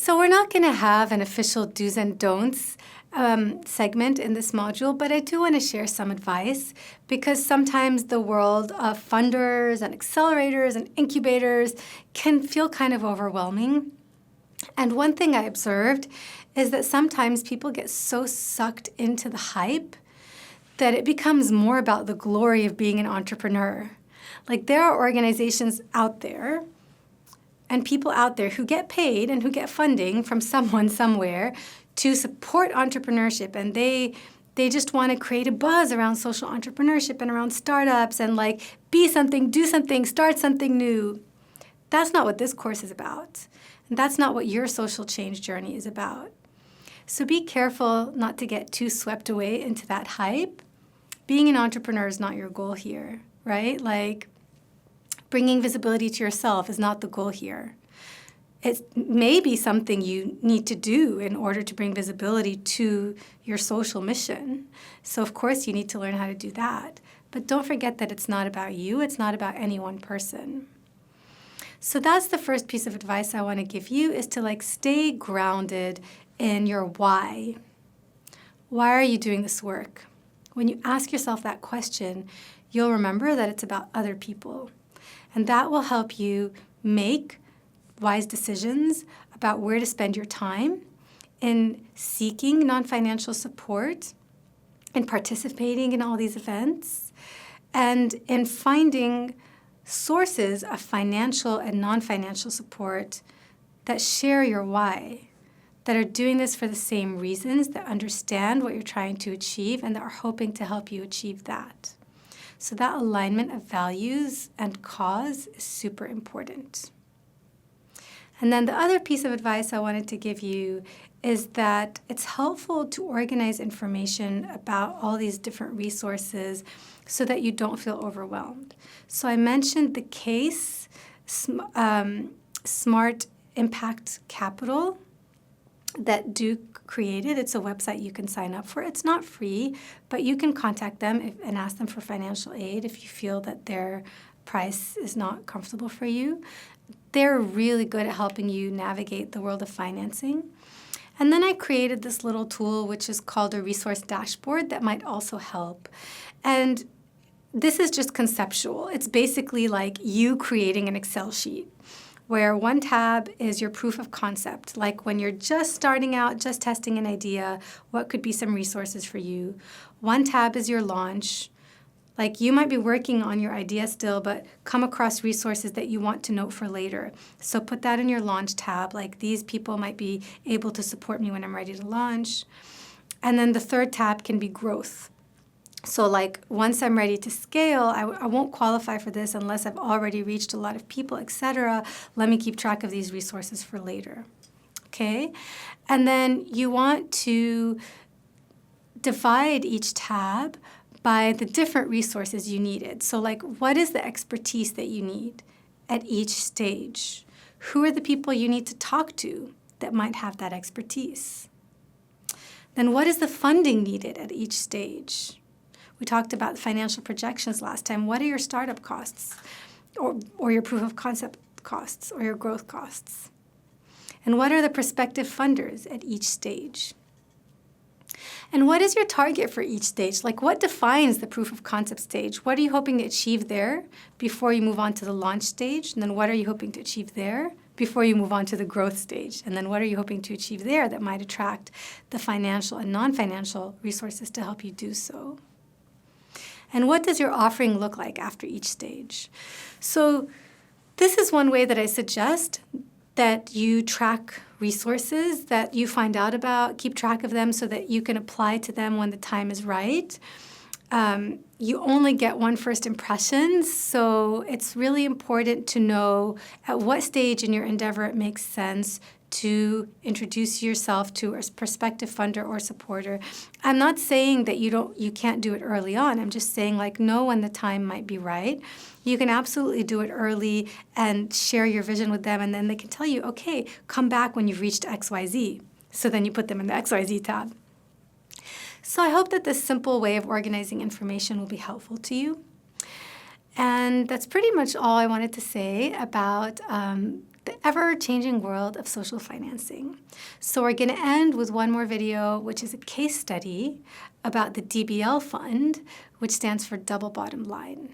So we're not going to have an official do's and don'ts segment in this module, but I do want to share some advice because sometimes the world of funders and accelerators and incubators can feel kind of overwhelming. And one thing I observed is that sometimes people get so sucked into the hype that it becomes more about the glory of being an entrepreneur. Like there are organizations out there and people out there who get paid and who get funding from someone somewhere to support entrepreneurship, and they just want to create a buzz around social entrepreneurship and around startups and like be something, do something, start something new. That's not what this course is about. And that's not what your social change journey is about. So be careful not to get too swept away into that hype. Being an entrepreneur is not your goal here, right? Like bringing visibility to yourself is not the goal here. It may be something you need to do in order to bring visibility to your social mission. So of course you need to learn how to do that. But don't forget that it's not about you. It's not about any one person. So that's the first piece of advice I want to give you, is to like stay grounded in your why. Why are you doing this work? When you ask yourself that question, you'll remember that it's about other people. And that will help you make wise decisions about where to spend your time in seeking non-financial support, in participating in all these events, and in finding sources of financial and non-financial support that share your why, that are doing this for the same reasons, that understand what you're trying to achieve, and that are hoping to help you achieve that. So that alignment of values and cause is super important. And then the other piece of advice I wanted to give you is that it's helpful to organize information about all these different resources so that you don't feel overwhelmed. So I mentioned the case, Smart Impact Capital, that Duke created. It's a website you can sign up for. It's not free, but you can contact them and ask them for financial aid if you feel that their price is not comfortable for you. They're really good at helping you navigate the world of financing. And then I created this little tool which is called a resource dashboard that might also help. And this is just conceptual. It's basically like you creating an Excel sheet where one tab is your proof of concept, like when you're just starting out, just testing an idea, what could be some resources for you. One tab is your launch. Like you might be working on your idea still, but come across resources that you want to note for later. So put that in your launch tab, like these people might be able to support me when I'm ready to launch. And then the third tab can be growth. So like once I'm ready to scale, I won't qualify for this unless I've already reached a lot of people, etc. Let me keep track of these resources for later. Okay? And then you want to divide each tab by the different resources you needed. So like, what is the expertise that you need at each stage? Who are the people you need to talk to that might have that expertise? Then what is the funding needed at each stage? We talked about financial projections last time. What are your startup costs or your proof of concept costs or your growth costs? And what are the prospective funders at each stage? And what is your target for each stage? Like what defines the proof of concept stage? What are you hoping to achieve there before you move on to the launch stage? And then what are you hoping to achieve there before you move on to the growth stage? And then what are you hoping to achieve there that might attract the financial and non-financial resources to help you do so? And what does your offering look like after each stage? So this is one way that I suggest that you track resources that you find out about, keep track of them so that you can apply to them when the time is right. You only get one first impression, so it's really important to know at what stage in your endeavor it makes sense to introduce yourself to a prospective funder or supporter. I'm not saying that you can't do it early on. I'm just saying like know when the time might be right. You can absolutely do it early and share your vision with them, and then they can tell you, okay, come back when you've reached XYZ. So then you put them in the XYZ tab. So I hope that this simple way of organizing information will be helpful to you. And that's pretty much all I wanted to say about the ever-changing world of social financing. So we're going to end with one more video, which is a case study about the DBL fund, which stands for double bottom line.